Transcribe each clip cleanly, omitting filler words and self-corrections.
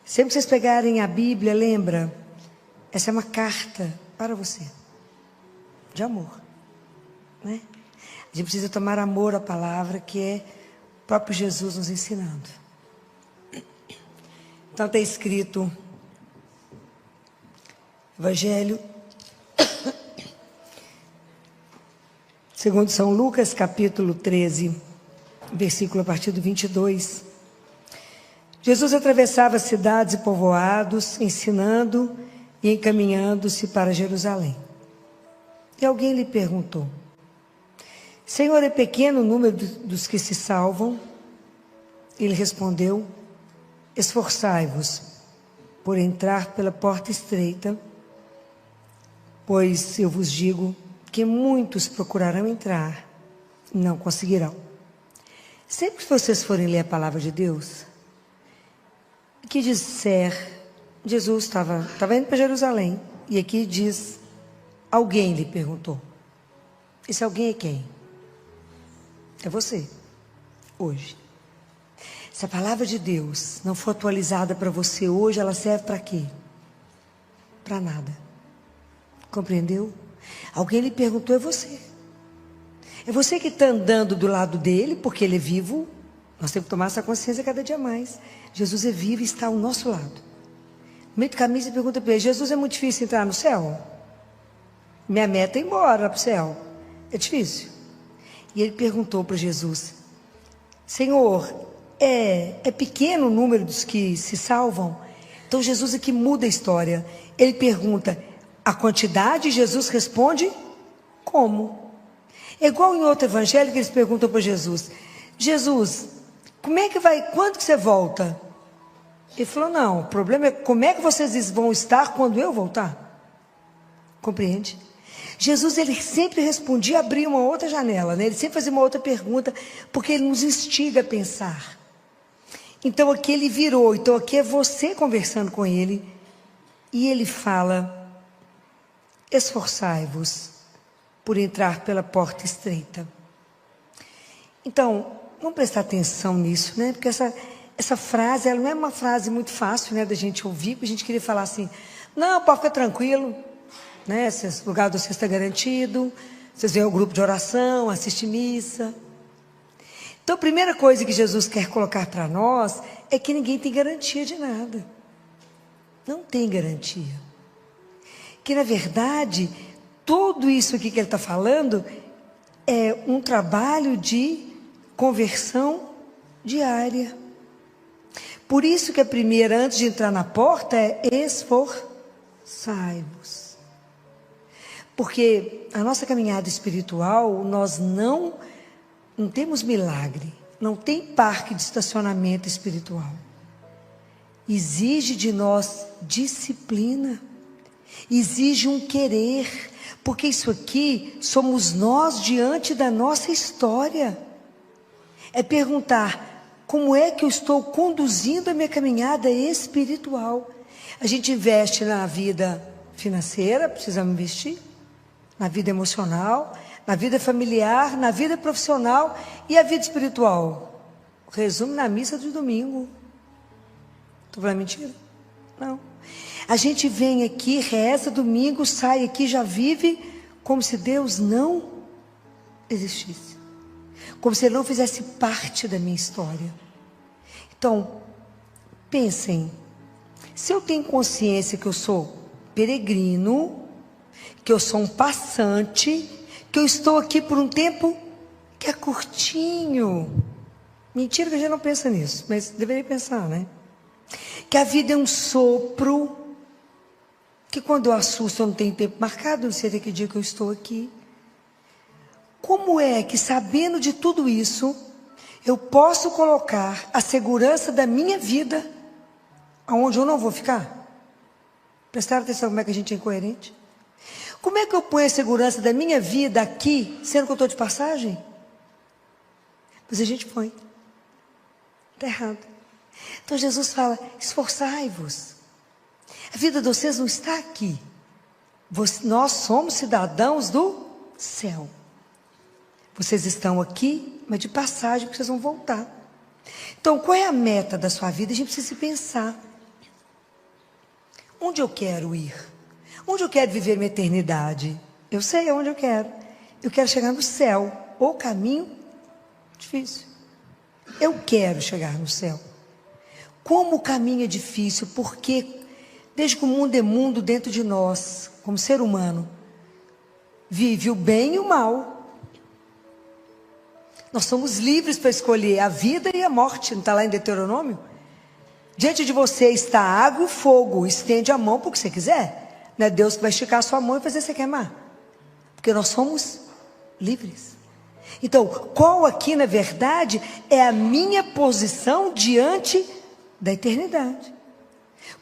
Sempre que vocês pegarem a Bíblia, lembra, essa é uma carta para você, de amor, né? A gente precisa tomar amor à palavra, que é o próprio Jesus nos ensinando. Então está escrito, Evangelho, segundo São Lucas, capítulo 13, versículo a partir do 22. Jesus atravessava cidades e povoados, ensinando e encaminhando-se para Jerusalém. E alguém lhe perguntou: Senhor, é pequeno o número dos que se salvam? Ele respondeu: esforçai-vos por entrar pela porta estreita, pois eu vos digo que muitos procurarão entrar e não conseguirão. Sempre que vocês forem ler a palavra de Deus, que disser, Jesus estava indo para Jerusalém, e aqui diz, alguém lhe perguntou. Esse alguém é quem? É você, hoje. Se a palavra de Deus não for atualizada para você hoje, ela serve para quê? Para nada. Compreendeu? Alguém lhe perguntou, é você. É você que está andando do lado dele, porque ele é vivo. Nós temos que tomar essa consciência cada dia mais. Jesus é vivo e está ao nosso lado. No meio do caminho, você pergunta para ele, Jesus, é muito difícil entrar no céu? Minha meta é ir embora para o céu. É difícil. E ele perguntou para Jesus, Senhor, é pequeno o número dos que se salvam? Então Jesus aqui muda a história. Ele pergunta a quantidade, e Jesus responde como? É igual em outro evangelho que eles perguntam para Jesus, Jesus, como é que vai, quando que você volta? Ele falou, não, o problema é como é que vocês vão estar quando eu voltar? Compreende? Jesus, ele sempre respondia, abria uma outra janela, né? Ele sempre fazia uma outra pergunta, porque ele nos instiga a pensar. Então aqui ele virou, então aqui é você conversando com ele, e ele fala, esforçai-vos por entrar pela porta estreita. Então, vamos prestar atenção nisso, né? Porque essa frase, ela não é uma frase muito fácil, né, da gente ouvir, porque a gente queria falar assim, não, pode ficar tranquilo, né? O lugar de vocês está garantido, vocês vêm ao grupo de oração, assistem missa. Então, a primeira coisa que Jesus quer colocar para nós é que ninguém tem garantia de nada. Não tem garantia. Que, na verdade, tudo isso aqui que ele está falando é um trabalho de conversão diária. Por isso que a primeira, antes de entrar na porta, é esforçai-vos. Porque a nossa caminhada espiritual, nós não temos milagre, não tem parque de estacionamento espiritual. Exige de nós disciplina, exige um querer, porque isso aqui somos nós diante da nossa história. É perguntar, como é que eu estou conduzindo a minha caminhada espiritual? A gente investe na vida financeira, precisamos investir, na vida emocional, na vida familiar, na vida profissional e a vida espiritual. Resume na missa de domingo. Estou falando mentira? Não. A gente vem aqui, reza domingo, sai aqui, já vive como se Deus não existisse. Como se Ele não fizesse parte da minha história. Então, pensem, se eu tenho consciência que eu sou peregrino, que eu sou um passante, que eu estou aqui por um tempo que é curtinho. Mentira que a gente não pensa nisso, mas deveria pensar, né? Que a vida é um sopro, que quando eu assusto eu não tenho tempo marcado, não sei até que dia que eu estou aqui. Como é que, sabendo de tudo isso, eu posso colocar a segurança da minha vida aonde eu não vou ficar? Prestaram atenção como é que a gente é incoerente? Como é que eu ponho a segurança da minha vida aqui, sendo que eu estou de passagem? Mas a gente põe. Está errado. Então Jesus fala, esforçai-vos. A vida de vocês não está aqui. Nós somos cidadãos do céu. Vocês estão aqui, mas de passagem, porque vocês vão voltar. Então, qual é a meta da sua vida? A gente precisa se pensar. onde eu quero ir? Onde eu quero viver minha eternidade? Eu sei aonde eu quero. Eu quero chegar no céu. O caminho, difícil. Eu quero chegar no céu. Como o caminho é difícil? Porque desde que o mundo é mundo dentro de nós, como ser humano, vive o bem e o mal. Nós somos livres para escolher a vida e a morte. Não está lá em Deuteronômio? Diante de você está a água e o fogo. Estende a mão para o que você quiser. Não é Deus que vai esticar a sua mão e fazer você queimar. Porque nós somos livres. Então, qual aqui, na verdade, é a minha posição diante da eternidade?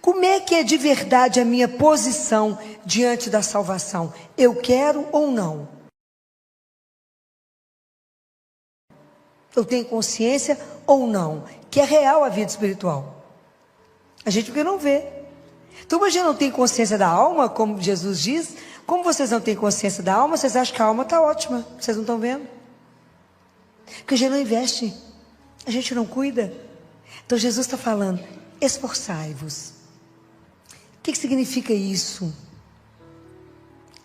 Como é que é de verdade a minha posição diante da salvação? Eu quero ou não? Eu tenho consciência ou não? Que é real a vida espiritual. A gente porque não vê. Então, mas a gente não tem consciência da alma, como Jesus diz. Como vocês não têm consciência da alma, vocês acham que a alma está ótima. Vocês não estão vendo? Porque a gente não investe. A gente não cuida. Então, Jesus está falando, esforçai-vos. O que significa isso?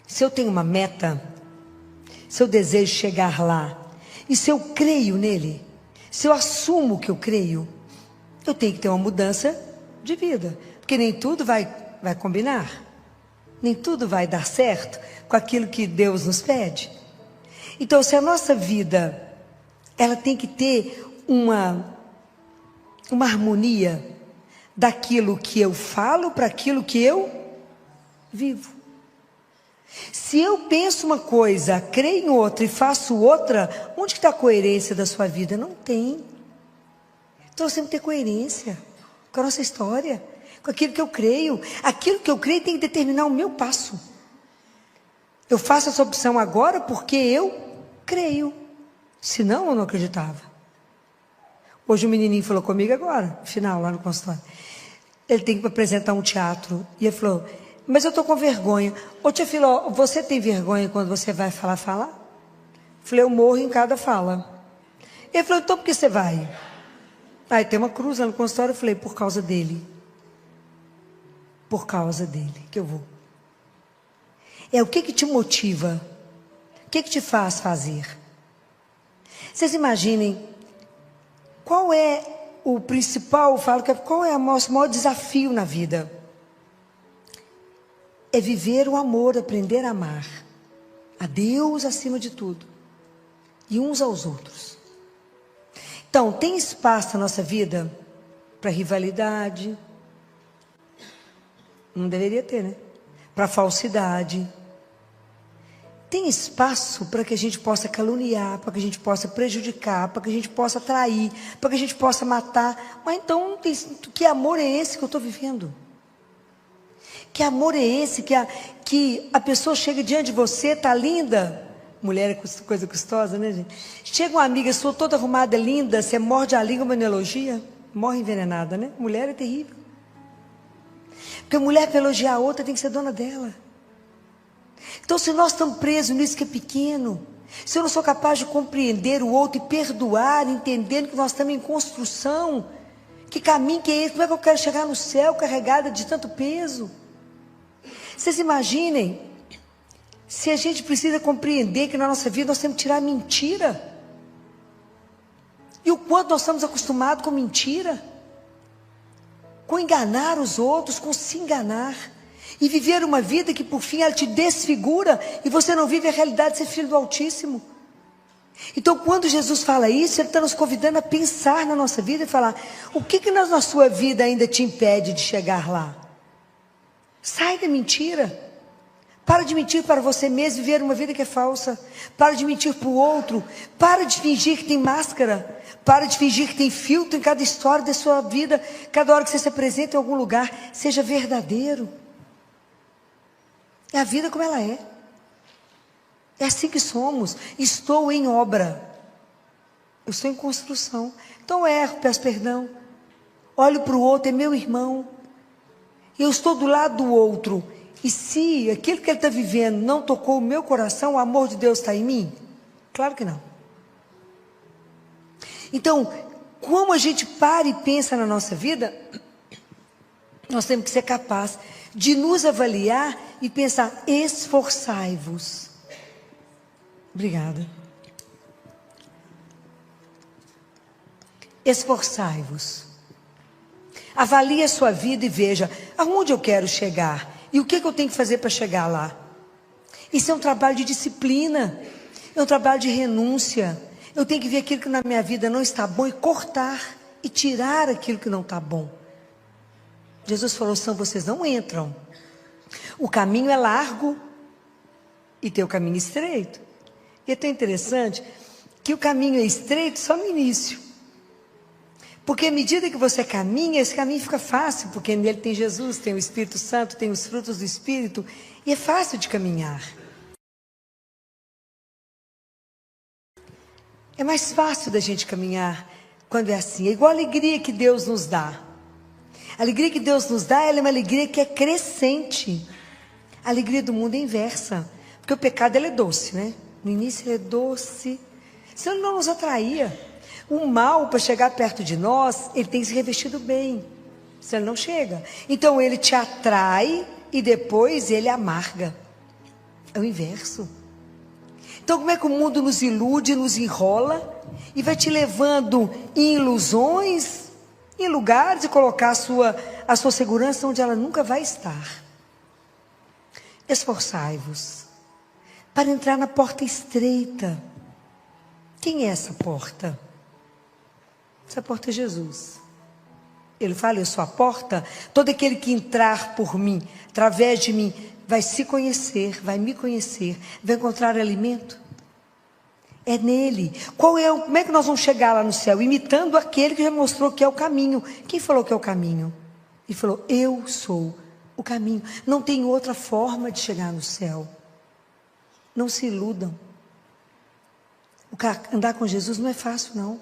Se eu tenho uma meta, se eu desejo chegar lá, e se eu creio nele, se eu assumo que eu creio, eu tenho que ter uma mudança de vida. Porque nem tudo vai combinar. Nem tudo vai dar certo com aquilo que Deus nos pede. Então, se a nossa vida, ela tem que ter uma harmonia daquilo que eu falo para aquilo que eu vivo. Se eu penso uma coisa, creio em outra e faço outra, onde está a coerência da sua vida? Não tem. Então nós temos que ter coerência com a nossa história, com aquilo que eu creio. Aquilo que eu creio tem que determinar o meu passo. Eu faço essa opção agora porque eu creio. Senão eu não acreditava. Hoje o menininho falou comigo agora, no final, lá no consultório. Ele tem que apresentar um teatro. E ele falou, mas eu estou com vergonha. Ô tia Filó, você tem vergonha quando você vai falar? Eu falei, eu morro em cada fala. Ele falou, então por que você vai? Aí tem uma cruz lá no consultório. Eu falei, por causa dele. Por causa dele que eu vou. É o que te motiva? O que te faz fazer? Vocês imaginem, qual é o principal, eu falo que qual é o nosso maior desafio na vida? É viver o amor, aprender a amar. A Deus acima de tudo. E uns aos outros. Então, tem espaço na nossa vida para rivalidade? Não deveria ter, né? Para falsidade. Tem espaço para que a gente possa caluniar, para que a gente possa prejudicar, para que a gente possa trair, para que a gente possa matar. Mas então, que amor é esse que eu estou vivendo? Que amor é esse que a pessoa chega diante de você, está linda? Mulher é coisa custosa, né, gente? Chega uma amiga sua toda arrumada, linda, você morde a língua, uma elogia, morre envenenada, né? Mulher é terrível. Porque a mulher, para elogiar a outra, tem que ser dona dela. Então, se nós estamos presos nisso que é pequeno, se eu não sou capaz de compreender o outro e perdoar, entendendo que nós estamos em construção, que caminho que é esse? Como é que eu quero chegar no céu carregada de tanto peso? Vocês imaginem, se a gente precisa compreender que na nossa vida nós temos que tirar a mentira. E o quanto nós estamos acostumados com mentira, com enganar os outros, com se enganar. E viver uma vida que por fim ela te desfigura e você não vive a realidade de ser filho do Altíssimo. Então quando Jesus fala isso, Ele está nos convidando a pensar na nossa vida e falar, o que na sua vida ainda te impede de chegar lá? Sai da mentira. Para de mentir para você mesmo, viver uma vida que é falsa. Para de mentir para o outro. Para de fingir que tem máscara. Para de fingir que tem filtro em cada história da sua vida. Cada hora que você se apresenta em algum lugar, seja verdadeiro. É a vida como ela é. É assim que somos. Estou em obra. Eu estou em construção. Então eu erro, peço perdão. Olho para o outro, é meu irmão. Eu estou do lado do outro. E se aquilo que ele está vivendo não tocou o meu coração, o amor de Deus está em mim? Claro que não. Então, como a gente para e pensa na nossa vida, nós temos que ser capazes de nos avaliar e pensar: esforçai-vos. Obrigada. Esforçai-vos. Avalie a sua vida e veja aonde eu quero chegar e o que eu tenho que fazer para chegar lá. Isso é um trabalho de disciplina, é um trabalho de renúncia. Eu tenho que ver aquilo que na minha vida não está bom e cortar e tirar aquilo que não está bom. Jesus falou: são vocês não entram. O caminho é largo e tem o caminho estreito. E é tão interessante que o caminho é estreito só no início. Porque à medida que você caminha, esse caminho fica fácil, porque nele tem Jesus, tem o Espírito Santo, tem os frutos do Espírito, e é fácil de caminhar. É mais fácil da gente caminhar quando é assim. É igual a alegria que Deus nos dá. A alegria que Deus nos dá, ela é uma alegria que é crescente. A alegria do mundo é inversa, porque o pecado ele é doce, né? No início ele é doce, senão ele não nos atraía. O mal, para chegar perto de nós, ele tem que se revestido bem, senão ele não chega. Então ele te atrai e depois ele amarga. É o inverso. Então como é que o mundo nos ilude, nos enrola e vai te levando em ilusões, em lugares e colocar a sua segurança onde ela nunca vai estar. Esforçai-vos para entrar na porta estreita. Quem é essa porta? Essa porta é Jesus. Ele fala: eu sou a porta. Todo aquele que entrar por mim, através de mim, vai se conhecer, vai me conhecer, vai encontrar alimento. É nele. Como é que nós vamos chegar lá no céu? Imitando aquele que já mostrou que é o caminho. Quem falou que é o caminho? Ele falou: eu sou o caminho. Não tem outra forma de chegar no céu. Não se iludam. Andar com Jesus não é fácil, não.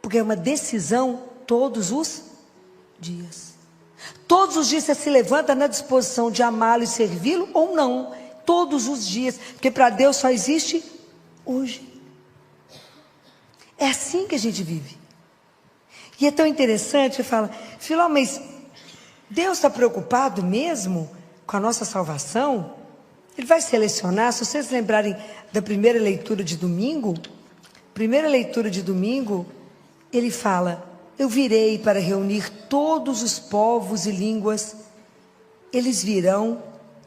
Porque é uma decisão todos os dias. Todos os dias você se levanta na disposição de amá-lo e servi-lo ou não. Todos os dias. Porque para Deus só existe hoje. É assim que a gente vive. E é tão interessante, você fala: Filó, mas Deus está preocupado mesmo com a nossa salvação? Ele vai selecionar, se vocês lembrarem da primeira leitura de domingo, ele fala: eu virei para reunir todos os povos e línguas, eles virão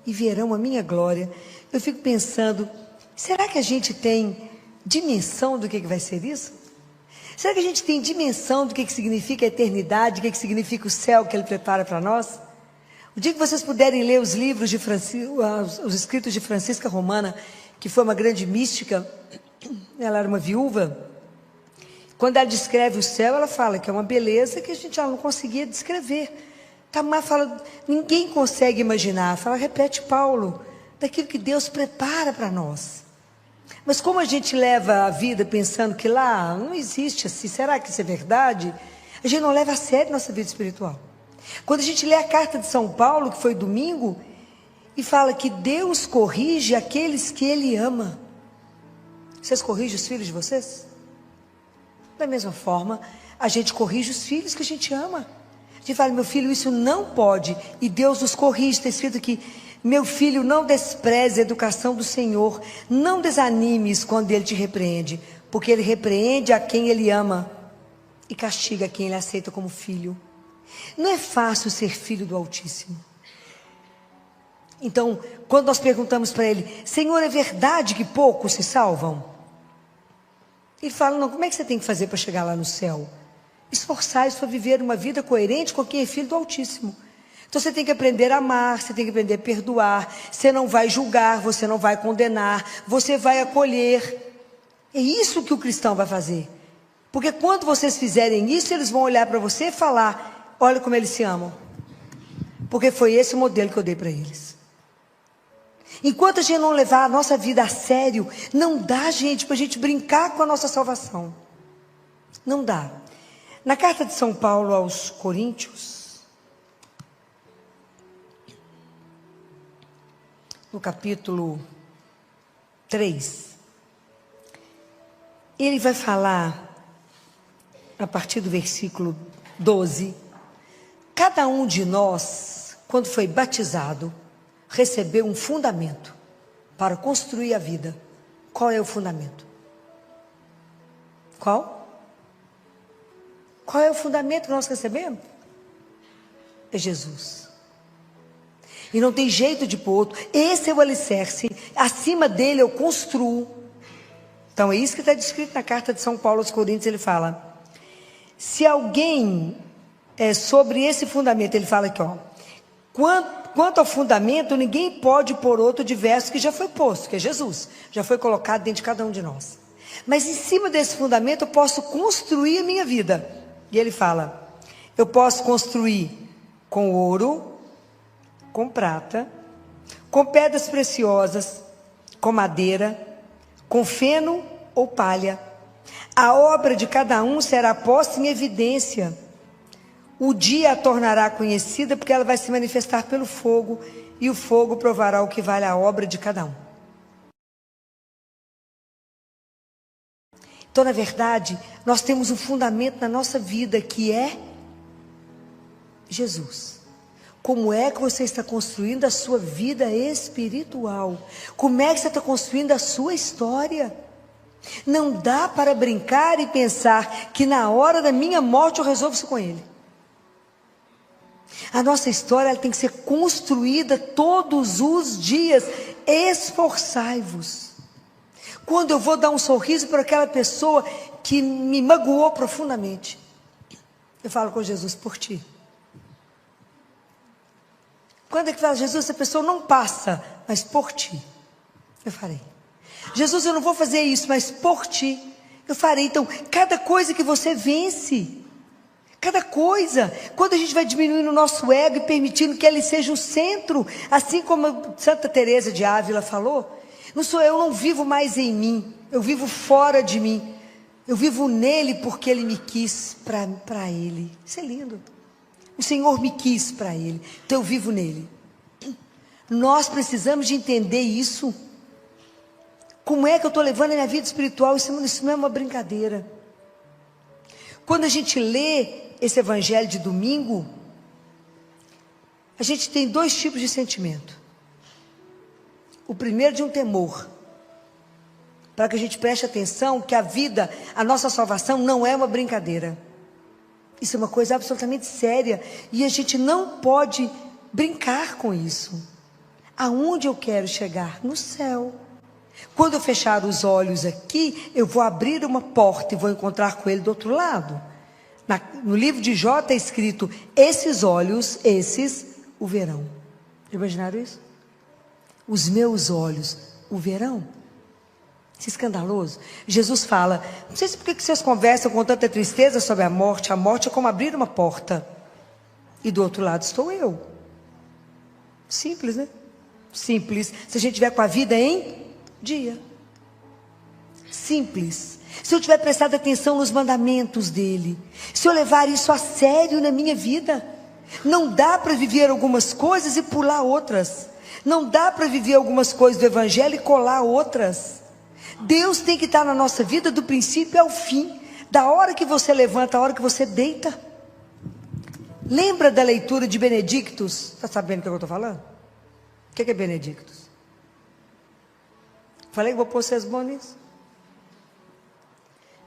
e verão a minha glória. Eu fico pensando, será que a gente tem dimensão do que vai ser isso? Será que a gente tem dimensão do que significa a eternidade, do que significa o céu que Ele prepara para nós? O dia que vocês puderem ler os livros de os escritos de Francisca Romana, que foi uma grande mística, ela era uma viúva. Quando ela descreve o céu, ela fala que é uma beleza que a gente já não conseguia descrever. Tamar fala, ninguém consegue imaginar. Fala, repete Paulo, daquilo que Deus prepara para nós. Mas como a gente leva a vida pensando que lá não existe assim, será que isso é verdade? A gente não leva a sério nossa vida espiritual. Quando a gente lê a carta de São Paulo, que foi domingo, e fala que Deus corrige aqueles que Ele ama. Vocês corrigem os filhos de vocês? Da mesma forma, a gente corrige os filhos que a gente ama. A gente fala, meu filho, isso não pode. E Deus nos corrige. Está escrito aqui, meu filho, não despreze a educação do Senhor. Não desanimes quando Ele te repreende. Porque Ele repreende a quem Ele ama. E castiga quem Ele aceita como filho. Não é fácil ser filho do Altíssimo. Então, quando nós perguntamos para Ele, Senhor, é verdade que poucos se salvam? Ele fala, não, como é que você tem que fazer para chegar lá no céu? Esforçar-se para viver uma vida coerente com quem é filho do Altíssimo. Então você tem que aprender a amar, você tem que aprender a perdoar, você não vai julgar, você não vai condenar, você vai acolher. É isso que o cristão vai fazer. Porque quando vocês fizerem isso, eles vão olhar para você e falar, olha como eles se amam. Porque foi esse o modelo que eu dei para eles. Enquanto a gente não levar a nossa vida a sério, não dá, gente, para a gente brincar com a nossa salvação. Não dá. Na carta de São Paulo aos Coríntios, no capítulo 3, ele vai falar, a partir do versículo 12, cada um de nós, quando foi batizado, recebeu um fundamento para construir a vida. Qual é o fundamento? Qual? Qual é o fundamento que nós recebemos? É Jesus. E não tem jeito de pôr outro. Esse é o alicerce. Acima dele eu construo. Então é isso que está descrito na carta de São Paulo aos Coríntios. Ele fala, se alguém sobre esse fundamento, ele fala aqui, ó, quanto ao fundamento, ninguém pode pôr outro diverso que já foi posto, que é Jesus, já foi colocado dentro de cada um de nós. Mas em cima desse fundamento eu posso construir a minha vida. E ele fala, eu posso construir com ouro, com prata, com pedras preciosas, com madeira, com feno ou palha. A obra de cada um será posta em evidência. O dia a tornará conhecida, porque ela vai se manifestar pelo fogo, e o fogo provará o que vale a obra de cada um. Então, na verdade, nós temos um fundamento na nossa vida, que é Jesus. Como é que você está construindo a sua vida espiritual? Como é que você está construindo a sua história? Não dá para brincar e pensar que na hora da minha morte eu resolvo isso com ele. A nossa história ela tem que ser construída todos os dias. Esforçai-vos. Quando eu vou dar um sorriso para aquela pessoa que me magoou profundamente, eu falo com Jesus, por ti. Quando é que fala, Jesus, essa pessoa não passa, mas por ti, eu farei. Jesus, eu não vou fazer isso, mas por ti, eu farei. Então, cada coisa que você vence, cada coisa, quando a gente vai diminuindo o nosso ego e permitindo que ele seja o centro, assim como Santa Teresa de Ávila falou, eu não vivo mais em mim, eu vivo fora de mim, eu vivo nele porque ele me quis para ele. Isso é lindo. O Senhor me quis para ele, então eu vivo nele. Nós precisamos de entender isso. Como é que eu estou levando a minha vida espiritual? Isso não é uma brincadeira. Quando a gente lê esse evangelho de domingo, a gente tem dois tipos de sentimento. O primeiro de um temor, para que a gente preste atenção que a vida, a nossa salvação não é uma brincadeira. Isso é uma coisa absolutamente séria e a gente não pode brincar com isso. Aonde eu quero chegar? No céu. Quando eu fechar os olhos aqui, eu vou abrir uma porta e vou encontrar com ele do outro lado. No livro de Jó está escrito, esses olhos, esses o verão. Já imaginaram isso? Os meus olhos o verão. Isso é escandaloso. Jesus fala, não sei se por que vocês conversam com tanta tristeza sobre a morte é como abrir uma porta, e do outro lado estou eu. Simples, né? Simples, se a gente tiver com a vida em dia. Simples. Se eu tiver prestado atenção nos mandamentos dele, se eu levar isso a sério na minha vida, não dá para viver algumas coisas e pular outras. Não dá para viver algumas coisas do evangelho e colar outras. Deus tem que estar na nossa vida do princípio ao fim, da hora que você levanta, a hora que você deita. Lembra da leitura de Benedictus? Está sabendo o que eu estou falando? O que é Benedictus? Falei que vou pôr vocês bons nisso?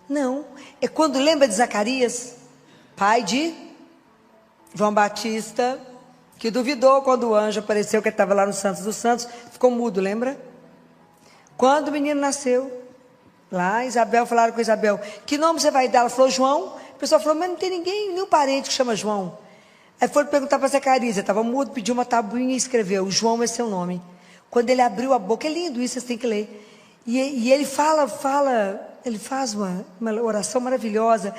Não, é quando lembra de Zacarias, pai de João Batista, que duvidou quando o anjo apareceu, que estava lá no Santos dos Santos, ficou mudo, lembra? Quando o menino nasceu, lá Isabel, falaram com Isabel, que nome você vai dar? Ela falou, João. O pessoal falou, mas não tem ninguém, nenhum parente que chama João. Aí foram perguntar para Zacarias, ele estava mudo, pediu uma tabuinha e escreveu, João é seu nome. Quando ele abriu a boca, é lindo isso, vocês têm que ler. E ele ele faz uma oração maravilhosa,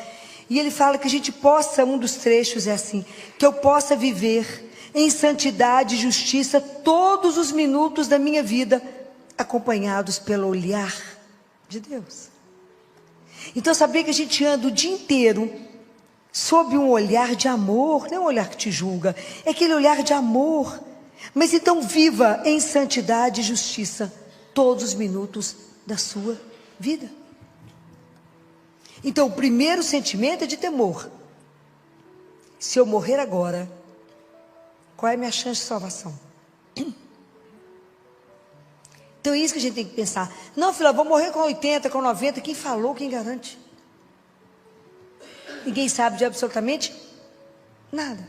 e ele fala que a gente possa, um dos trechos é assim, que eu possa viver em santidade e justiça todos os minutos da minha vida, acompanhados pelo olhar de Deus. Então sabia que a gente anda o dia inteiro sob um olhar de amor, não é um olhar que te julga, é aquele olhar de amor. Mas então viva em santidade e justiça todos os minutos da sua vida. Então o primeiro sentimento é de temor. Se eu morrer agora, Qual é a minha chance de salvação? Então é isso que a gente tem que pensar. Não, filha, eu vou morrer com 80, com 90. Quem falou, quem garante? Ninguém sabe de absolutamente nada.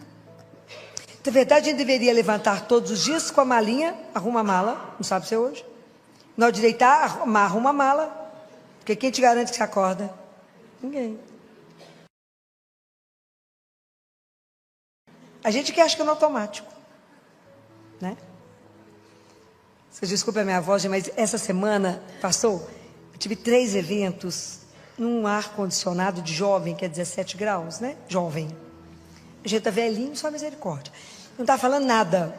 Na verdade, a gente deveria levantar todos os dias com a malinha, arruma a mala, não sabe se é hoje. Na hora de deitar, arruma a mala. Porque quem te garante que você acorda? Ninguém. A gente que acha que é no automático, né? Vocês desculpem a minha voz, mas essa semana passou, eu tive 3 eventos num ar-condicionado de jovem, que é 17 graus, né? Jovem. A gente tá velhinho, só misericórdia. Não tá falando nada.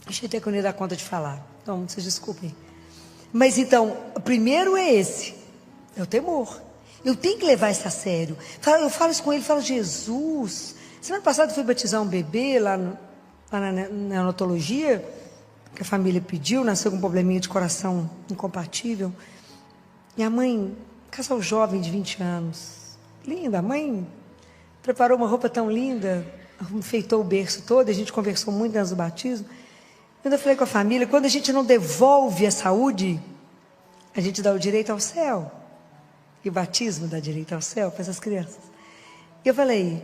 A gente tem que unir dar conta de falar. Então, vocês desculpem. Mas então, o primeiro é esse. É o temor. Eu tenho que levar isso a sério. Eu falo isso com ele, falo, Jesus. Semana passada eu fui batizar um bebê lá na neonatologia, que a família pediu, nasceu com um probleminha de coração incompatível. E a mãe, casal jovem de 20 anos, linda, a mãe preparou uma roupa tão linda, enfeitou o berço todo, a gente conversou muito antes do batismo. Quando eu falei com a família, quando a gente não devolve a saúde, a gente dá o direito ao céu. E o batismo dá direito ao céu para essas crianças. E eu falei,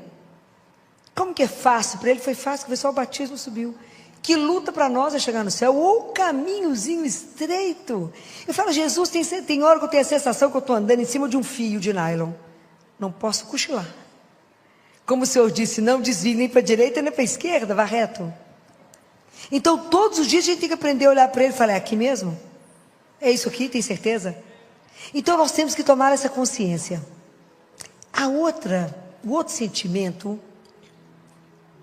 como que é fácil? Para ele foi fácil, que foi só o batismo subiu. Que luta para nós é chegar no céu, ou um caminhozinho estreito. Eu falo, Jesus, tem hora que eu tenho a sensação que eu estou andando em cima de um fio de nylon. Não posso cochilar. Como o Senhor disse, não desvie nem para a direita nem para a esquerda, vá reto. Então, todos os dias a gente tem que aprender a olhar para ele e falar, é aqui mesmo? É isso aqui, tem certeza? Então, nós temos que tomar essa consciência. O outro sentimento,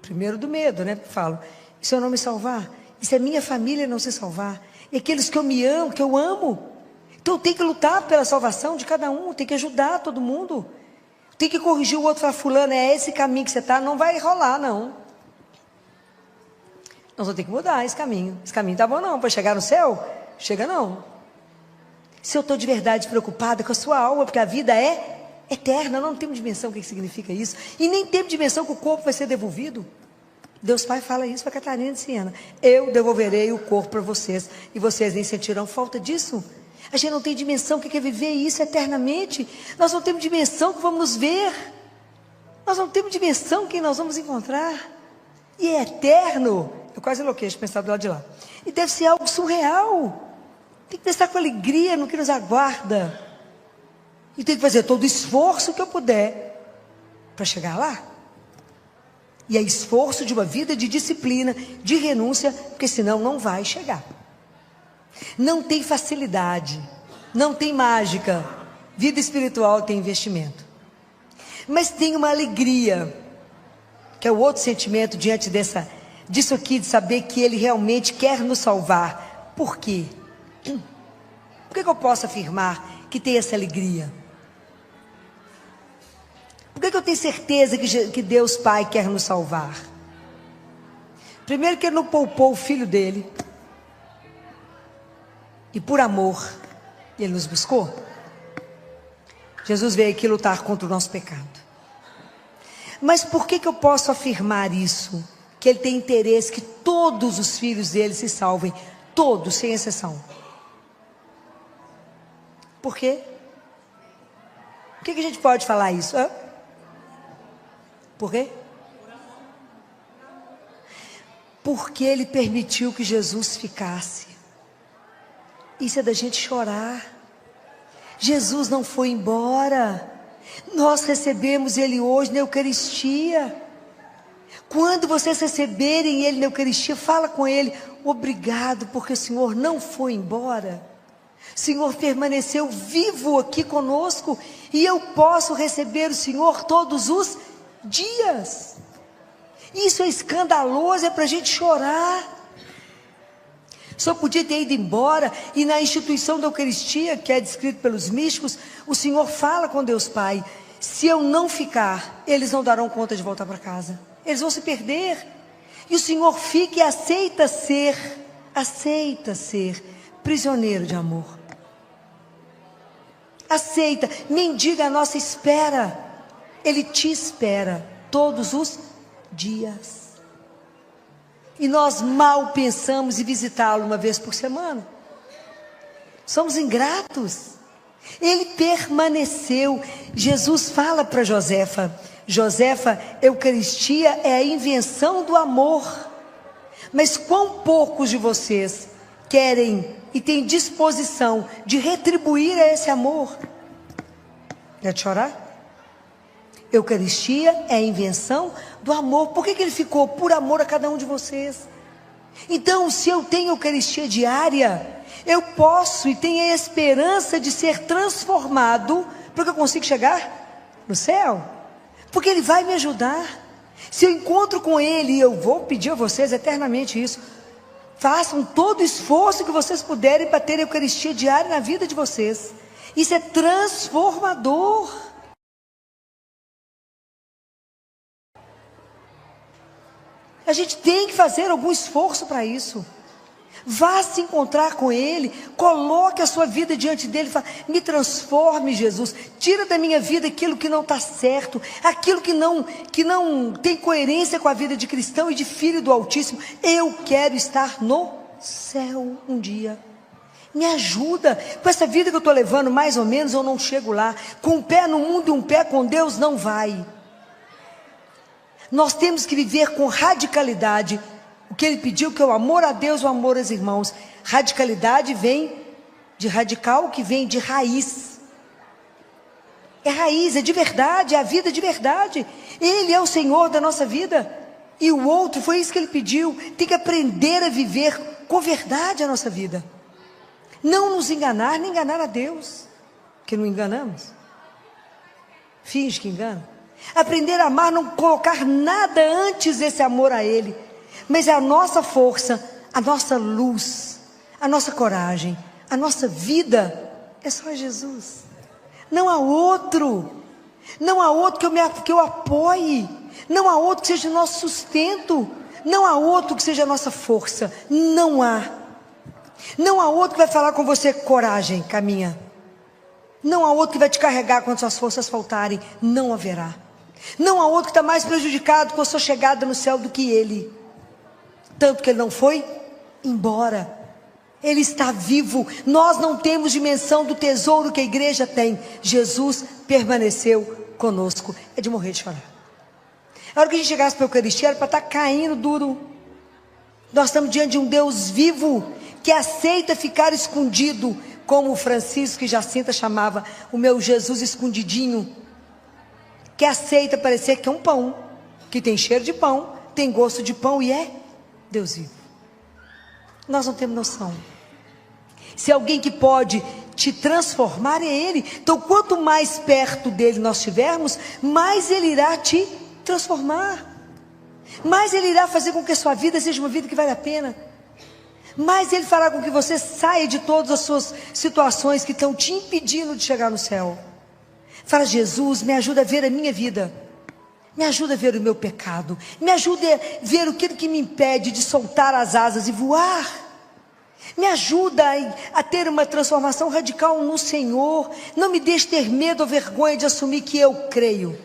primeiro do medo, né? Falo, e se eu não me salvar? E se a minha família não se salvar? E aqueles que eu amo? Então eu tenho que lutar pela salvação de cada um, tenho que ajudar todo mundo. Tem que corrigir o outro, falar, fulano, é esse caminho que você está, não vai rolar, não. Nós vamos ter que mudar esse caminho. Esse caminho está bom não, para chegar no céu? Chega não. Se eu estou de verdade preocupada com a sua alma, porque a vida é eterna, não temos dimensão o que significa isso. E nem temos dimensão que o corpo vai ser devolvido. Deus Pai fala isso para Catarina de Siena. Eu devolverei o corpo para vocês, e vocês nem sentirão falta disso. A gente não tem dimensão o que é viver isso eternamente. Nós não temos dimensão que vamos nos ver. Nós não temos dimensão quem nós vamos encontrar. E é eterno. Eu quase enlouqueço de pensar do lado de lá. E deve ser algo surreal. Tem que pensar com alegria no que nos aguarda. E tem que fazer todo o esforço que eu puder para chegar lá. E é esforço de uma vida de disciplina, de renúncia, porque senão não vai chegar. Não tem facilidade, não tem mágica. Vida espiritual tem investimento. Mas tem uma alegria, que é o outro sentimento diante disso aqui, de saber que Ele realmente quer nos salvar. Por quê? Por que eu posso afirmar que tem essa alegria? Por que eu tenho certeza que Deus Pai quer nos salvar? Primeiro que Ele não poupou o Filho dEle. E por amor, Ele nos buscou. Jesus veio aqui lutar contra o nosso pecado. Mas por que eu posso afirmar isso? Que Ele tem interesse que todos os filhos dEle se salvem. Todos, sem exceção. Por quê? Por que a gente pode falar isso? Hã? Por quê? Porque Ele permitiu que Jesus ficasse. Isso é da gente chorar. Jesus não foi embora. Nós recebemos Ele hoje na Eucaristia. Quando vocês receberem Ele na Eucaristia, fala com Ele, obrigado, porque o Senhor não foi embora. O Senhor permaneceu vivo aqui conosco, e eu posso receber o Senhor todos os dias. Isso é escandaloso, é para a gente chorar. Só podia ter ido embora, e na instituição da Eucaristia, que é descrito pelos místicos, o Senhor fala com Deus Pai, se eu não ficar, eles não darão conta de voltar para casa, eles vão se perder, e o Senhor fica e aceita ser prisioneiro de amor, aceita, mendiga a nossa espera, Ele te espera todos os dias. E nós mal pensamos em visitá-lo uma vez por semana. Somos ingratos. Ele permaneceu. Jesus fala para Josefa: Josefa, Eucaristia é a invenção do amor. Mas quão poucos de vocês querem e têm disposição de retribuir a esse amor? Pode chorar? Eucaristia é a invenção do amor. Por que ele ficou? Por amor a cada um de vocês. Então, se eu tenho Eucaristia diária, eu posso e tenho a esperança de ser transformado, porque eu consigo chegar no céu, porque Ele vai me ajudar. Se eu encontro com Ele, e eu vou pedir a vocês eternamente isso, façam todo o esforço que vocês puderem para ter a Eucaristia diária na vida de vocês. Isso é transformador. A gente tem que fazer algum esforço para isso. Vá se encontrar com Ele, coloque a sua vida diante dEle, fala: me transforme, Jesus, tira da minha vida aquilo que não está certo, aquilo que não tem coerência com a vida de cristão e de filho do Altíssimo. Eu quero estar no céu um dia. Me ajuda, com essa vida que eu estou levando, mais ou menos, eu não chego lá. Com um pé no mundo e um pé com Deus, não vai. Nós temos que viver com radicalidade o que Ele pediu, que é o amor a Deus, o amor aos irmãos. Radicalidade vem de radical, que vem de raiz. É raiz, é de verdade, é a vida de verdade. Ele é o Senhor da nossa vida. E o outro, foi isso que Ele pediu. Tem que aprender a viver com verdade a nossa vida. Não nos enganar, nem enganar a Deus, que não enganamos. Finge que engana. Aprender a amar, não colocar nada antes desse amor a Ele. Mas é a nossa força, a nossa luz, a nossa coragem, a nossa vida é só Jesus. Não há outro. Não há outro que eu apoie. Não há outro que seja o nosso sustento. Não há outro que seja a nossa força. Não há. Não há outro que vai falar com você: coragem, caminha. Não há outro que vai te carregar quando suas forças faltarem. Não haverá. Não há outro que está mais prejudicado com a sua chegada no céu do que Ele. Tanto que Ele não foi embora. Ele está vivo. Nós não temos dimensão do tesouro que a igreja tem. Jesus permaneceu conosco. É de morrer de chorar. A hora que a gente chegasse para a Eucaristia, era para estar caindo duro. Nós estamos diante de um Deus vivo, que aceita ficar escondido, como o Francisco e Jacinta chamava, o meu Jesus escondidinho, que aceita parecer que é um pão, que tem cheiro de pão, tem gosto de pão e é Deus vivo. Nós não temos noção. Se alguém que pode te transformar é Ele. Então, quanto mais perto dele nós estivermos, mais Ele irá te transformar, mais Ele irá fazer com que a sua vida seja uma vida que vale a pena, mais Ele fará com que você saia de todas as suas situações que estão te impedindo de chegar no céu. Fala: Jesus, me ajuda a ver a minha vida, me ajuda a ver o meu pecado, me ajuda a ver aquilo que me impede de soltar as asas e voar, me ajuda a ter uma transformação radical no Senhor. Não me deixe ter medo ou vergonha de assumir que eu creio,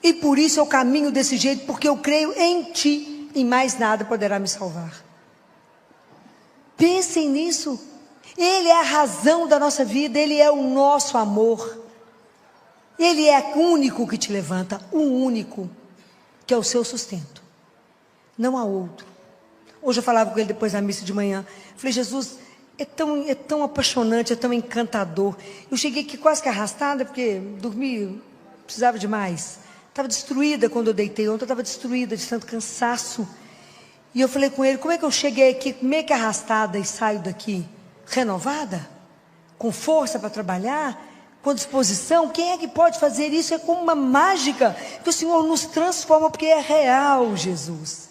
e por isso eu caminho desse jeito, porque eu creio em Ti, e mais nada poderá me salvar. Pensem nisso. Ele é a razão da nossa vida, Ele é o nosso amor, Ele é o único que te levanta, o único que é o seu sustento. Não há outro. Hoje eu falava com ele depois da missa de manhã. Falei: Jesus, é tão apaixonante, é tão encantador. Eu cheguei aqui quase que arrastada, porque dormi, precisava de mais. Estava destruída quando eu deitei ontem, eu estava destruída de tanto cansaço. E eu falei com ele: como é que eu cheguei aqui meio que arrastada e saio daqui renovada? Com força para trabalhar? Com disposição? Quem é que pode fazer isso? É como uma mágica que o Senhor nos transforma, porque é real, Jesus.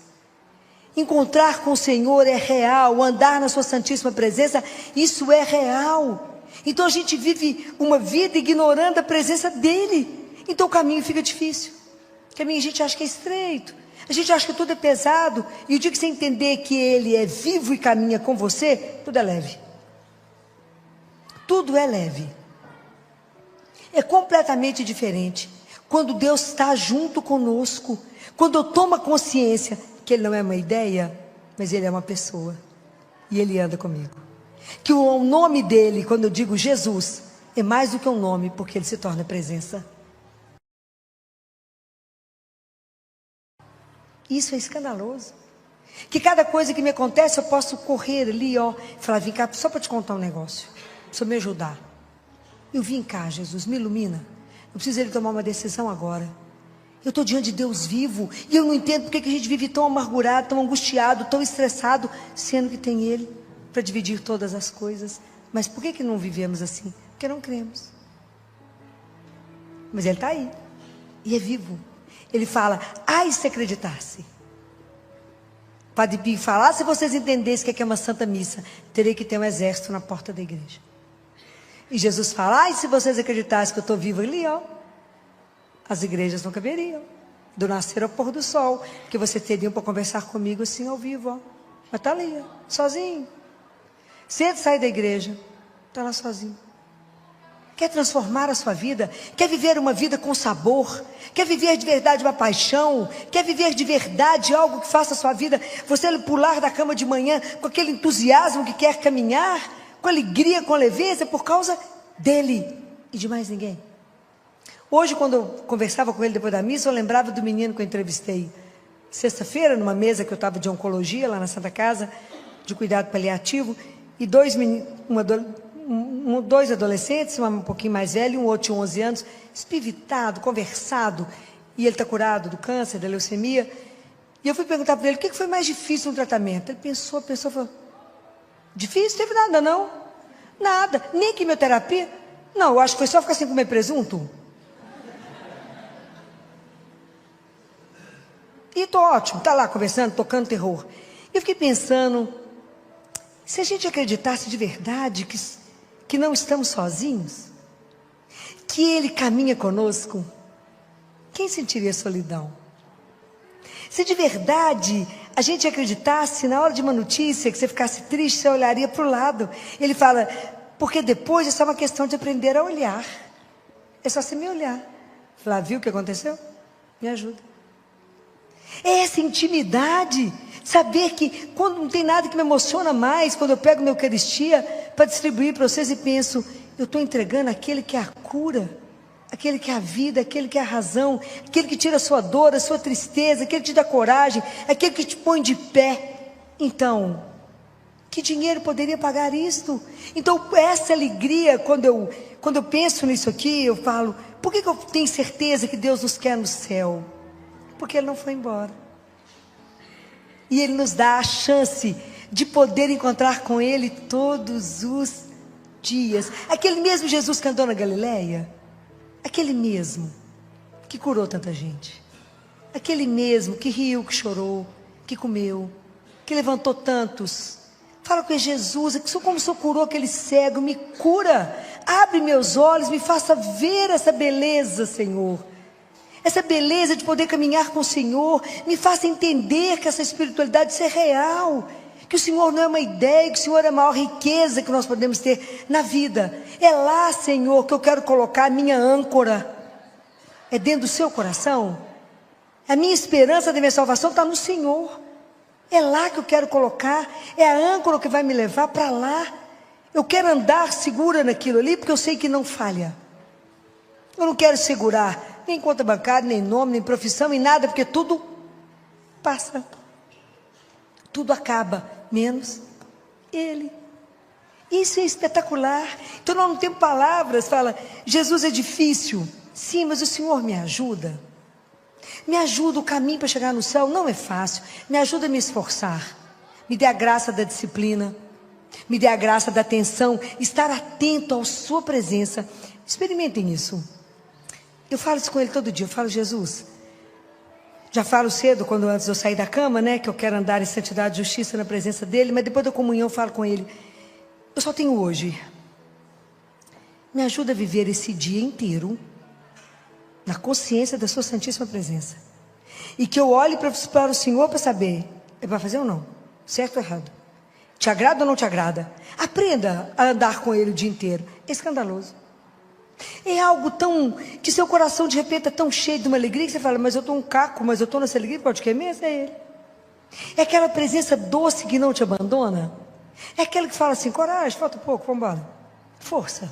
Encontrar com o Senhor é real, andar na sua santíssima presença, isso é real. Então a gente vive uma vida ignorando a presença dEle. Então o caminho fica difícil. O caminho a gente acha que é estreito, a gente acha que tudo é pesado. E o dia que você entender que Ele é vivo e caminha com você, tudo é leve. Tudo é leve. É completamente diferente quando Deus está junto conosco. Quando eu tomo a consciência que Ele não é uma ideia, mas Ele é uma pessoa. E Ele anda comigo. Que o nome dEle, quando eu digo Jesus, é mais do que um nome, porque Ele se torna presença. Isso é escandaloso. Que cada coisa que me acontece, eu posso correr ali, ó, e falar, vem cá, só para te contar um negócio. Precisa me ajudar. Eu vim cá, Jesus, me ilumina. Eu preciso Ele tomar uma decisão agora. Eu estou diante de Deus vivo, e eu não entendo porque que a gente vive tão amargurado, tão angustiado, tão estressado, sendo que tem Ele para dividir todas as coisas. Mas por que não vivemos assim? Porque não cremos. Mas Ele está aí, e é vivo. Ele fala, ai se acreditasse. Padre Pio fala, se vocês entendessem o que é uma santa missa, terei que ter um exército na porta da igreja. E Jesus fala, ai se vocês acreditassem que eu estou vivo ali, ó, as igrejas não caberiam, do nascer ao pôr do sol, porque vocês teriam para conversar comigo assim ao vivo, ó. Mas está ali, ó, sozinho. Cedo sai da igreja, está lá sozinho. Quer transformar a sua vida? Quer viver uma vida com sabor? Quer viver de verdade uma paixão? Quer viver de verdade algo que faça a sua vida, você pular da cama de manhã com aquele entusiasmo que quer caminhar, com alegria, com leveza, por causa dele e de mais ninguém? Hoje, quando eu conversava com ele depois da missa, eu lembrava do menino que eu entrevistei sexta-feira, numa mesa que eu estava de oncologia, lá na Santa Casa, de cuidado paliativo, e dois adolescentes, um pouquinho mais velho, um outro de 11 anos, espivitado, conversado, e ele está curado do câncer, da leucemia. E eu fui perguntar para ele, o que foi mais difícil no tratamento? Ele pensou, falou, difícil? Teve nada, não? Nada, nem quimioterapia? Não, eu acho que foi só ficar sem comer presunto. E estou ótimo, está lá conversando, tocando terror. Eu fiquei pensando, se a gente acreditasse de verdade que não estamos sozinhos, que Ele caminha conosco, quem sentiria solidão? Se de verdade a gente acreditasse, na hora de uma notícia, que você ficasse triste, você olharia para o lado. Ele fala, porque depois é só uma questão de aprender a olhar. É só você me olhar. Falar, viu o que aconteceu? Me ajuda. É essa intimidade, saber que quando não tem nada que me emociona mais, quando eu pego minha Eucaristia para distribuir para vocês e penso, eu estou entregando aquele que é a cura, aquele que é a vida, aquele que é a razão, aquele que tira a sua dor, a sua tristeza, aquele que te dá coragem, aquele que te põe de pé. Então, que dinheiro poderia pagar isto? Então, essa alegria, quando eu penso nisso aqui, eu falo, por que eu tenho certeza que Deus nos quer no céu? Porque Ele não foi embora. E Ele nos dá a chance de poder encontrar com Ele todos os dias. Aquele mesmo Jesus que andou na Galileia, aquele mesmo que curou tanta gente, aquele mesmo que riu, que chorou, que comeu, que levantou tantos. Fala com Jesus, como o Senhor curou aquele cego, me cura, abre meus olhos, me faça ver essa beleza, Senhor. Essa beleza de poder caminhar com o Senhor, me faça entender que essa espiritualidade isso é real, que o Senhor não é uma ideia, que o Senhor é a maior riqueza que nós podemos ter na vida. É lá, Senhor, que eu quero colocar a minha âncora. É dentro do seu coração. A minha esperança da minha salvação está no Senhor. É lá que eu quero colocar, é a âncora que vai me levar para lá. Eu quero andar segura naquilo ali, porque eu sei que não falha. Eu não quero segurar nem conta bancária, nem nome, nem profissão, nem nada, porque tudo passa. Tudo acaba, menos Ele. Isso é espetacular. Então nós não temos palavras, fala, Jesus é difícil. Sim, mas o Senhor me ajuda. Me ajuda, o caminho para chegar no céu não é fácil. Me ajuda a me esforçar. Me dê a graça da disciplina. Me dê a graça da atenção. Estar atento à sua presença. Experimentem isso. Eu falo isso com ele todo dia, eu falo, Jesus, já falo cedo, antes de eu sair da cama, né, que eu quero andar em santidade e justiça na presença dele, mas depois da comunhão eu falo com ele, eu só tenho hoje, me ajuda a viver esse dia inteiro, na consciência da sua santíssima presença, e que eu olhe para o Senhor para saber, é para fazer ou não, certo ou errado, te agrada ou não te agrada, aprenda a andar com ele o dia inteiro, é escandaloso. É algo tão, que seu coração de repente é tão cheio de uma alegria, que você fala, mas eu estou um caco, mas eu estou nessa alegria, pode que é mesmo, é Ele. É aquela presença doce que não te abandona. É aquela que fala assim, coragem, falta pouco, vamos embora. Força.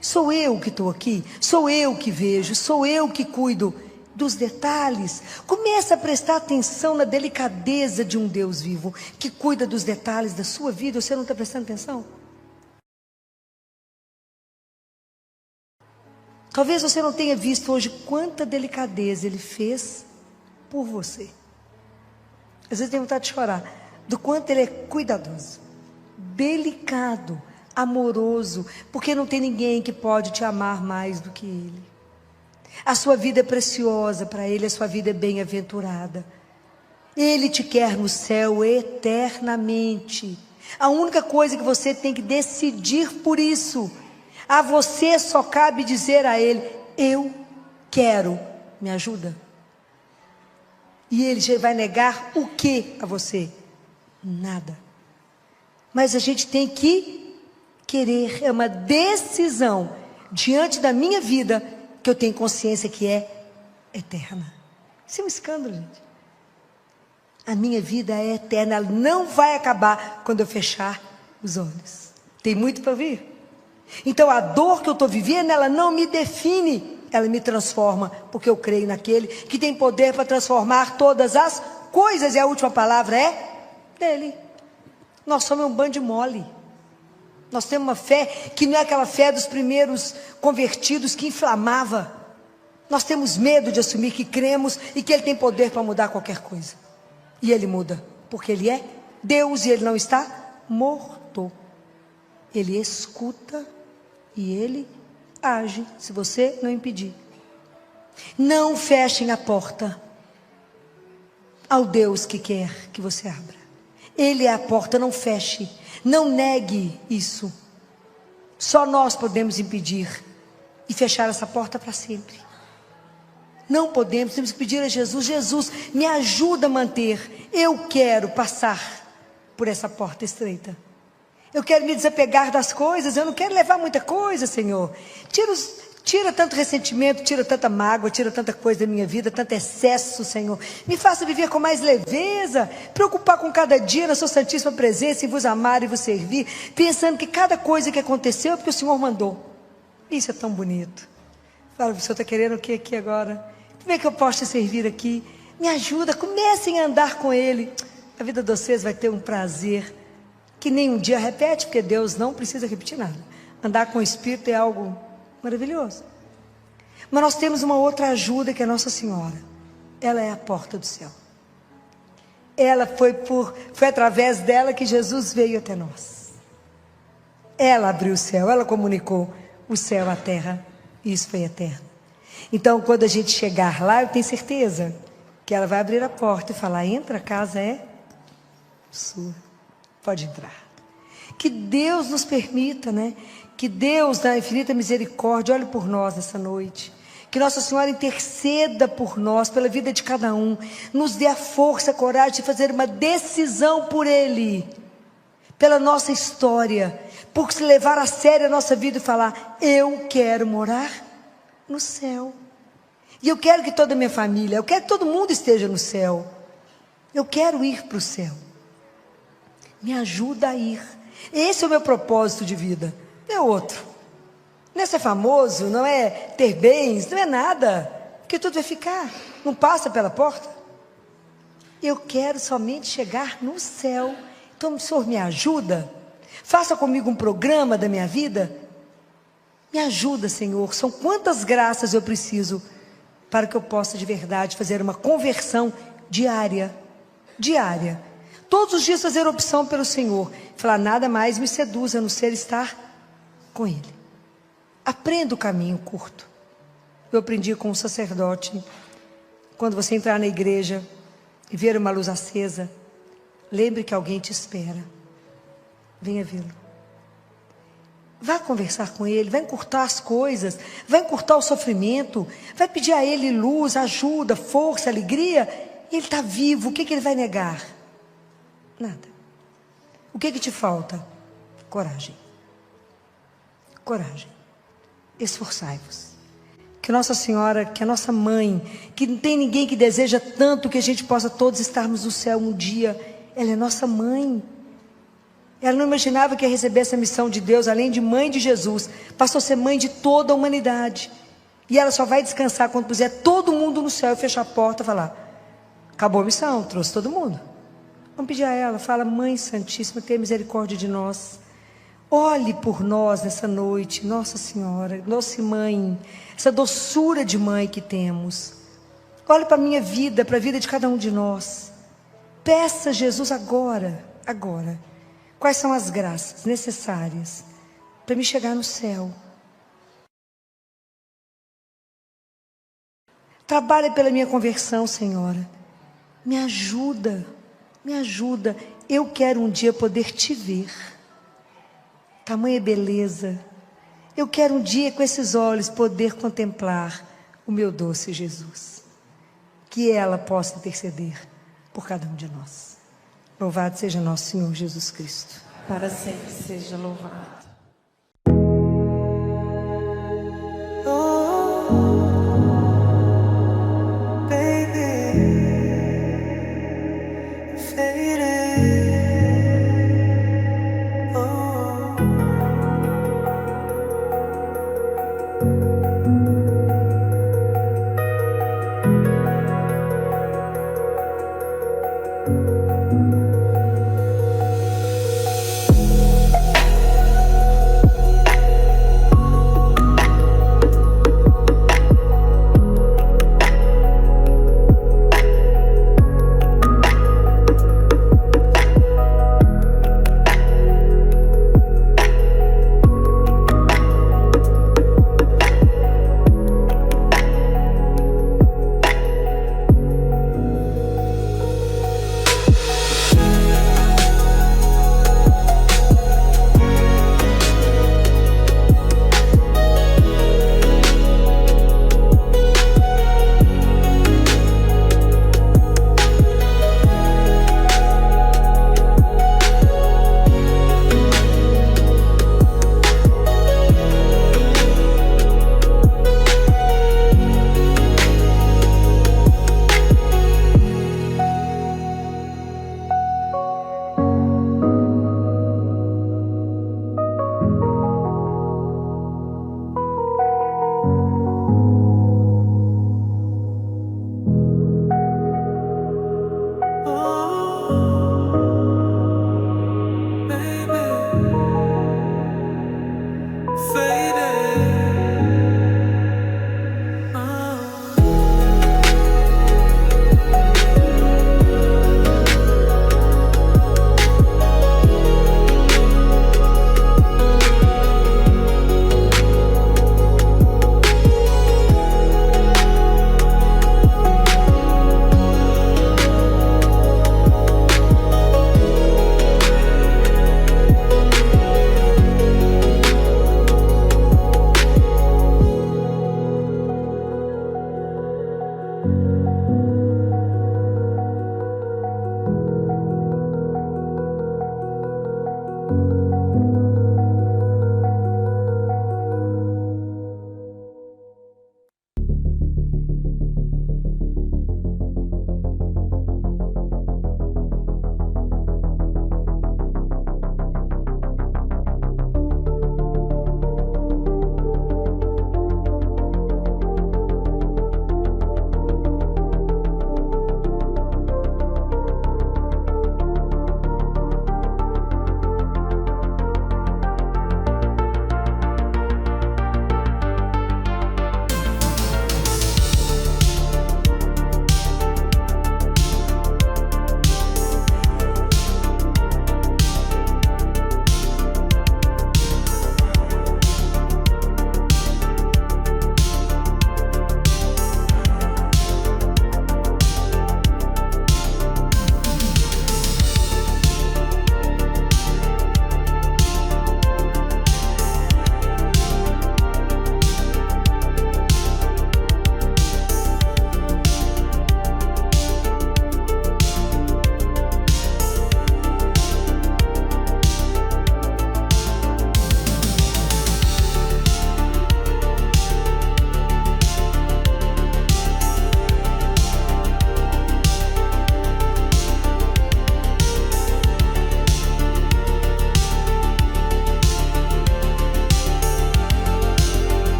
Sou eu que estou aqui, sou eu que vejo, sou eu que cuido dos detalhes. Começa a prestar atenção na delicadeza de um Deus vivo, que cuida dos detalhes da sua vida. Você não está prestando atenção? Talvez você não tenha visto hoje quanta delicadeza Ele fez por você. Às vezes tem vontade de chorar, do quanto Ele é cuidadoso, delicado, amoroso, porque não tem ninguém que pode te amar mais do que Ele. A sua vida é preciosa para Ele, a sua vida é bem-aventurada. Ele te quer no céu eternamente. A única coisa que você tem que decidir por isso, a você só cabe dizer a Ele, eu quero, me ajuda. E Ele já vai negar o que a você? Nada. Mas a gente tem que querer, é uma decisão diante da minha vida, que eu tenho consciência que é eterna. Isso é um escândalo, gente. A minha vida é eterna, ela não vai acabar quando eu fechar os olhos. Tem muito para vir. Então a dor que eu estou vivendo, ela não me define, ela me transforma, porque eu creio naquele que tem poder para transformar todas as coisas, e a última palavra é dele. Nós somos um bando de mole. Nós temos uma fé que não é aquela fé dos primeiros convertidos que inflamava. Nós temos medo de assumir que cremos e que Ele tem poder para mudar qualquer coisa. E Ele muda, porque Ele é Deus e Ele não está morto. Ele escuta e Ele age, se você não impedir. Não fechem a porta ao Deus que quer que você abra. Ele é a porta, não feche. Não negue isso. Só nós podemos impedir e fechar essa porta para sempre. Não podemos, temos que pedir a Jesus, Jesus, me ajuda a manter. Eu quero passar por essa porta estreita. Eu quero me desapegar das coisas, eu não quero levar muita coisa, Senhor. Tira tanto ressentimento, tira tanta mágoa, tira tanta coisa da minha vida, tanto excesso, Senhor. Me faça viver com mais leveza, preocupar com cada dia na sua santíssima presença, em vos amar e vos servir, pensando que cada coisa que aconteceu é porque o Senhor mandou. Isso é tão bonito. Fala, o Senhor está querendo o que aqui agora? Como é que eu posso te servir aqui? Me ajuda, comecem a andar com Ele. A vida de vocês vai ter um prazer que nem um dia repete, porque Deus não precisa repetir nada. Andar com o Espírito é algo maravilhoso. Mas nós temos uma outra ajuda, que é Nossa Senhora. Ela é a porta do céu. Ela foi através dela que Jesus veio até nós. Ela abriu o céu, ela comunicou o céu à terra, e isso foi eterno. Então, quando a gente chegar lá, eu tenho certeza que ela vai abrir a porta e falar, entra, a casa é sua, pode entrar. Que Deus nos permita, né? Que Deus, na infinita misericórdia, olhe por nós nessa noite. Que Nossa Senhora interceda por nós, pela vida de cada um. Nos dê a força, a coragem de fazer uma decisão por Ele. Pela nossa história. Por se levar a sério a nossa vida e falar, eu quero morar no céu. E eu quero que toda a minha família, eu quero que todo mundo esteja no céu. Eu quero ir para o céu. Me ajuda a ir. Esse é o meu propósito de vida. Não é outro. Não é ser famoso, não é ter bens, não é nada. Porque tudo vai ficar. Não passa pela porta. Eu quero somente chegar no céu. Então, o Senhor me ajuda. Faça comigo um programa da minha vida. Me ajuda, Senhor. São quantas graças eu preciso para que eu possa de verdade fazer uma conversão diária. Diária. Todos os dias fazer opção pelo Senhor. Falar, nada mais me seduz a não ser estar com Ele. Aprenda o caminho curto. Eu aprendi com um sacerdote. Quando você entrar na igreja e ver uma luz acesa, lembre que alguém te espera. Venha vê-lo. Vá conversar com Ele, vai encurtar as coisas, vai encurtar o sofrimento, vai pedir a Ele luz, ajuda, força, alegria. Ele está vivo, o que Ele vai negar? Nada. O que te falta? Coragem. Coragem. Esforçai-vos. que Nossa Senhora, que a nossa mãe, que não tem ninguém que deseja tanto que a gente possa todos estarmos no céu um dia, ela é nossa mãe. Ela não imaginava que ia receber essa missão de Deus, além de mãe de Jesus, passou a ser mãe de toda a humanidade. E ela só vai descansar quando puser todo mundo no céu e fechar a porta e falar: acabou a missão, trouxe todo mundo. Vamos pedir a ela, fala: Mãe Santíssima, tenha misericórdia de nós. Olhe por nós nessa noite, Nossa Senhora, nossa mãe, essa doçura de mãe que temos. Olhe para a minha vida, para a vida de cada um de nós. Peça a Jesus agora, quais são as graças necessárias para me chegar no céu. Trabalha pela minha conversão, Senhora. Me ajuda. Eu quero um dia poder te ver. Tamanha beleza. Eu quero um dia com esses olhos poder contemplar o meu doce Jesus. Que ela possa interceder por cada um de nós. Louvado seja nosso Senhor Jesus Cristo. Para sempre seja louvado.